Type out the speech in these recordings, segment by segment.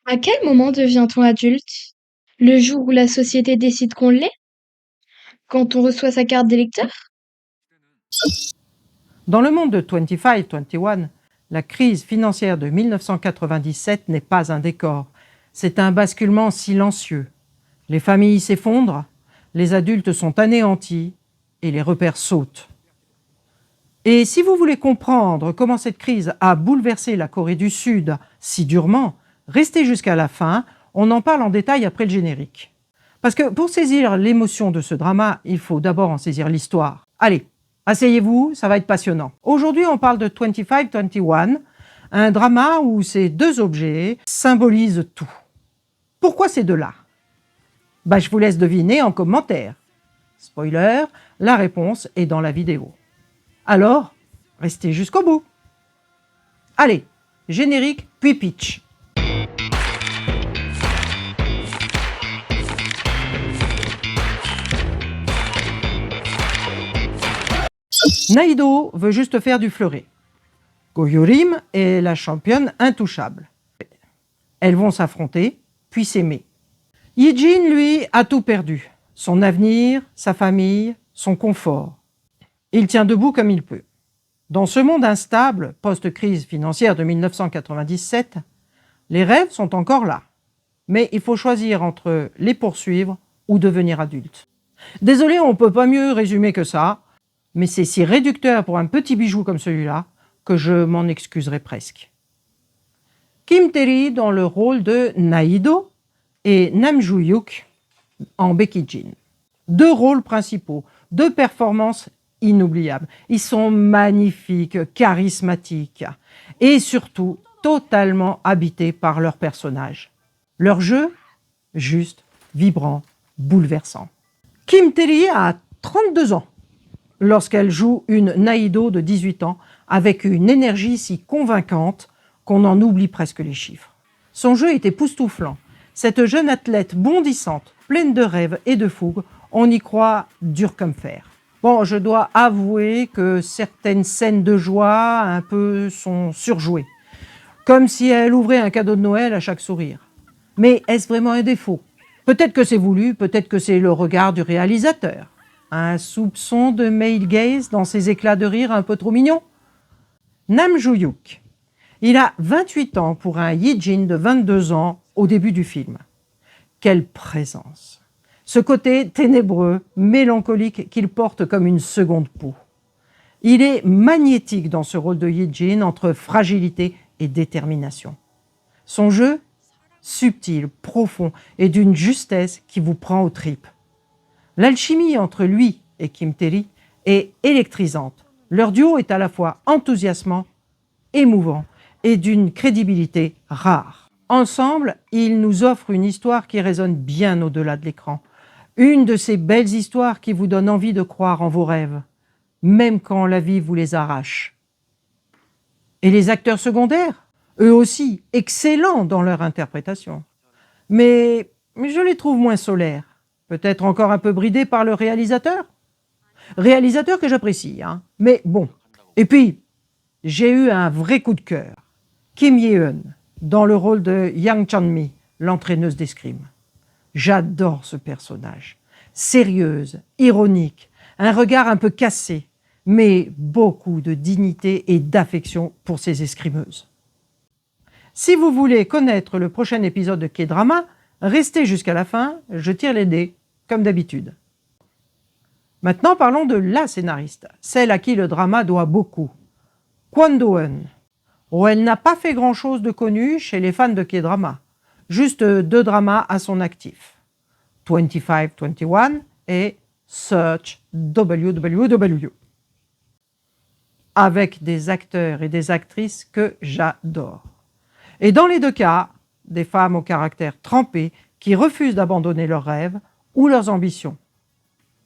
À quel moment devient-on adulte? Le jour où la société décide qu'on l'est? Quand on reçoit sa carte d'électeur? Dans le monde de 25-21, la crise financière de 1997 n'est pas un décor. C'est un basculement silencieux. Les familles s'effondrent, les adultes sont anéantis et les repères sautent. Et si vous voulez comprendre comment cette crise a bouleversé la Corée du Sud si durement, restez jusqu'à la fin, on en parle en détail après le générique. Parce que pour saisir l'émotion de ce drama, il faut d'abord en saisir l'histoire. Allez, asseyez-vous, ça va être passionnant. Aujourd'hui, on parle de 25-21, un drama où ces deux objets symbolisent tout. Pourquoi ces deux-là? Je vous laisse deviner en commentaire. Spoiler, la réponse est dans la vidéo. Alors, restez jusqu'au bout. Allez, générique puis pitch. Naïdo veut juste faire du fleuret. Goyorim est la championne intouchable. Elles vont s'affronter, puis s'aimer. Yijin, lui, a tout perdu. Son avenir, sa famille, son confort. Il tient debout comme il peut. Dans ce monde instable, post-crise financière de 1997, les rêves sont encore là. Mais il faut choisir entre les poursuivre ou devenir adulte. Désolé, on ne peut pas mieux résumer que ça, mais c'est si réducteur pour un petit bijou comme celui-là que je m'en excuserai presque. Kim Tae-ri dans le rôle de Naïdo et Nam Joo-hyuk en Becky Jin. Deux rôles principaux, deux performances inoubliables. Ils sont magnifiques, charismatiques et surtout totalement habités par leurs personnages. Leur jeu, juste, vibrant, bouleversant. Kim Tae-ri a 32 ans lorsqu'elle joue une Naïdo de 18 ans avec une énergie si convaincante qu'on en oublie presque les chiffres. Son jeu est époustouflant. Cette jeune athlète bondissante, pleine de rêves et de fougue, on y croit dur comme fer. Bon, je dois avouer que certaines scènes de joie un peu sont surjouées, comme si elle ouvrait un cadeau de Noël à chaque sourire. Mais est-ce vraiment un défaut? Peut-être que c'est voulu, peut-être que c'est le regard du réalisateur. Un soupçon de male gaze dans ses éclats de rire un peu trop mignons? Nam Joo-hyuk. Il a 28 ans pour un Yijin de 22 ans au début du film. Quelle présence! Ce côté ténébreux, mélancolique qu'il porte comme une seconde peau. Il est magnétique dans ce rôle de Yijin entre fragilité et détermination. Son jeu, subtil, profond et d'une justesse qui vous prend aux tripes. L'alchimie entre lui et Kim Tae-ri est électrisante. Leur duo est à la fois enthousiasmant, émouvant et d'une crédibilité rare. Ensemble, ils nous offrent une histoire qui résonne bien au-delà de l'écran. Une de ces belles histoires qui vous donne envie de croire en vos rêves, même quand la vie vous les arrache. Et les acteurs secondaires, eux aussi, excellents dans leur interprétation. Mais je les trouve moins solaires. Peut-être encore un peu bridés par le réalisateur. Réalisateur que j'apprécie, hein. Mais bon. Et puis, j'ai eu un vrai coup de cœur. Kim Ye-eun, dans le rôle de Yang Chan-mi, l'entraîneuse d'escrime. J'adore ce personnage. Sérieuse, ironique, un regard un peu cassé, mais beaucoup de dignité et d'affection pour ses escrimeuses. Si vous voulez connaître le prochain épisode de K-Drama, restez jusqu'à la fin, je tire les dés, comme d'habitude. Maintenant, parlons de la scénariste, celle à qui le drama doit beaucoup. Kwon Do-eun. Oh, elle n'a pas fait grand-chose de connu chez les fans de K-drama. Juste deux dramas à son actif. 25-21 et Search WWW. Avec des acteurs et des actrices que j'adore. Et dans les deux cas, des femmes au caractère trempé qui refusent d'abandonner leurs rêves ou leurs ambitions.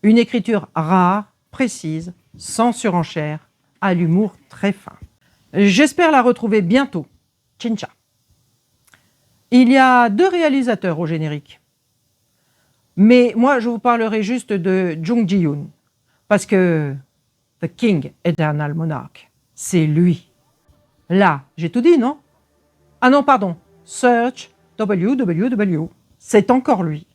Une écriture rare, précise, sans surenchère, à l'humour très fin. J'espère la retrouver bientôt. Chincha. Il y a deux réalisateurs au générique. Mais moi, je vous parlerai juste de Jung Ji-yoon. Parce que The King Eternal Monarch, c'est lui. Là, j'ai tout dit, non? Ah non, pardon. Search WWW. C'est encore lui.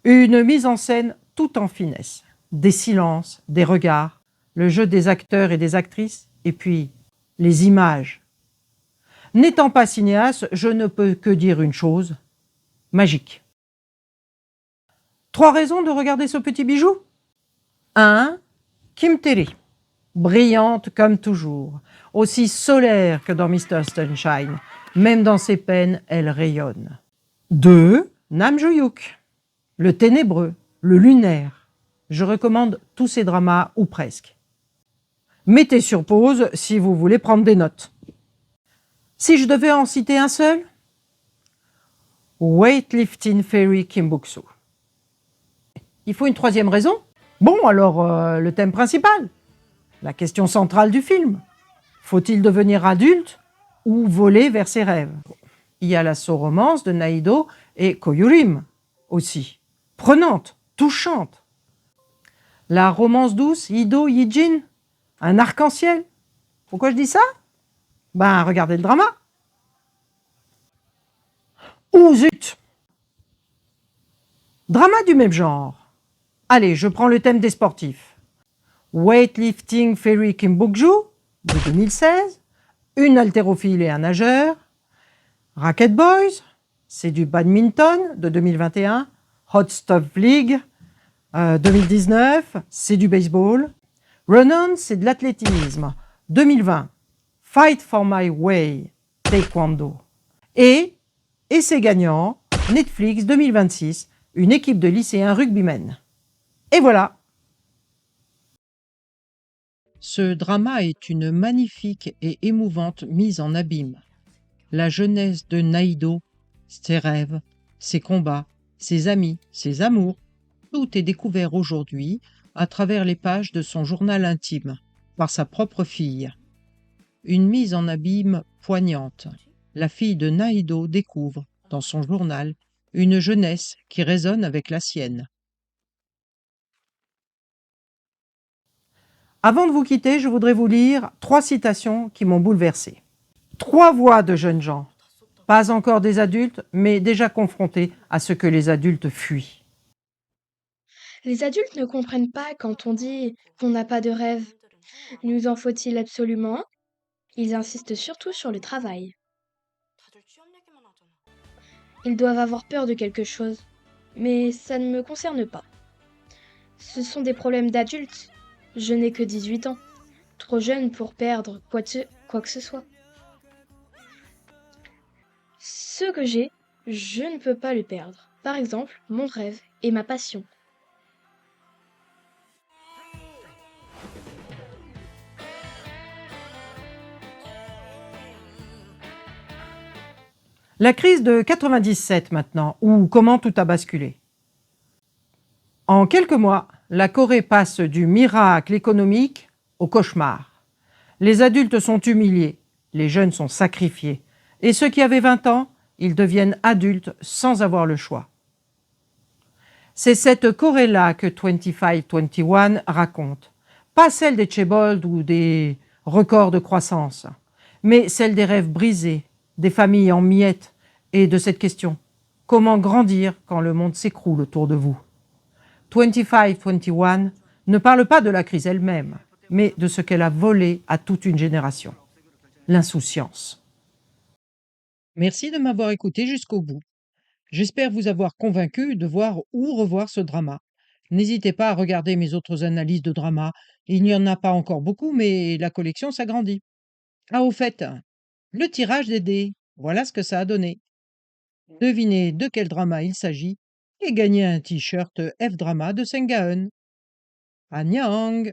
Une mise en scène tout en finesse. Des silences, des regards, le jeu des acteurs et des actrices, et puis les images. N'étant pas cinéaste, je ne peux que dire une chose, magique. 3 raisons de regarder ce petit bijou. 1. Kim Terry, brillante comme toujours, aussi solaire que dans Mr. Sunshine. Même dans ses peines, elle rayonne. 2. Nam Joo-hyuk, le ténébreux, le lunaire. Je recommande tous ses dramas, ou presque. Mettez sur pause si vous voulez prendre des notes. Si je devais en citer un seul, Weightlifting Fairy Kim Bok-soo. Il faut une 3e raison. Bon, alors le thème principal, la question centrale du film. Faut-il devenir adulte ou voler vers ses rêves? Il y a la romance de Na-hee-do et Ko-Yurim aussi. Prenante, touchante. La romance douce, Hee-do, Hee-jin, un arc-en-ciel. Pourquoi je dis ça? Ben, regardez le drama. Ouh, zut! Drama du même genre. Allez, je prends le thème des sportifs. Weightlifting Fairy Kim Bok-soo de 2016, une haltérophile et un nageur. Racket Boys, c'est du badminton de 2021. Hot Stuff League 2019, c'est du baseball. Run-On, c'est de l'athlétisme 2020. Fight for My Way, taekwondo. Et c'est gagnant, Netflix 2026, une équipe de lycéens rugbymen. Et voilà. Ce drama est une magnifique et émouvante mise en abîme. La jeunesse de Na-hee-do, ses rêves, ses combats, ses amis, ses amours, tout est découvert aujourd'hui à travers les pages de son journal intime, par sa propre fille. Une mise en abîme poignante. La fille de Na-hee-do découvre, dans son journal, une jeunesse qui résonne avec la sienne. Avant de vous quitter, je voudrais vous lire 3 citations qui m'ont bouleversé. 3 voix de jeunes gens, pas encore des adultes, mais déjà confrontés à ce que les adultes fuient. Les adultes ne comprennent pas quand on dit qu'on n'a pas de rêve. Nous en faut-il absolument un? Ils insistent surtout sur le travail. Ils doivent avoir peur de quelque chose. Mais ça ne me concerne pas. Ce sont des problèmes d'adultes. Je n'ai que 18 ans. Trop jeune pour perdre quoi que ce soit. Ce que j'ai, je ne peux pas le perdre. Par exemple, mon rêve et ma passion. La crise de 97 maintenant, ou comment tout a basculé. En quelques mois, la Corée passe du miracle économique au cauchemar. Les adultes sont humiliés, les jeunes sont sacrifiés, et ceux qui avaient 20 ans, ils deviennent adultes sans avoir le choix. C'est cette Corée-là que 25-21 raconte, pas celle des Chaebold ou des records de croissance, mais celle des rêves brisés, des familles en miettes et de cette question, comment grandir quand le monde s'écroule autour de vous? 25-21 ne parle pas de la crise elle-même, mais de ce qu'elle a volé à toute une génération, l'insouciance. Merci de m'avoir écouté jusqu'au bout. J'espère vous avoir convaincu de voir ou revoir ce drama. N'hésitez pas à regarder mes autres analyses de drama. Il n'y en a pas encore beaucoup, mais la collection s'agrandit. Ah, au fait, le tirage des dés, voilà ce que ça a donné. Devinez de quel drama il s'agit et gagnez un t-shirt F-Drama de Sengaeun. Annyeong!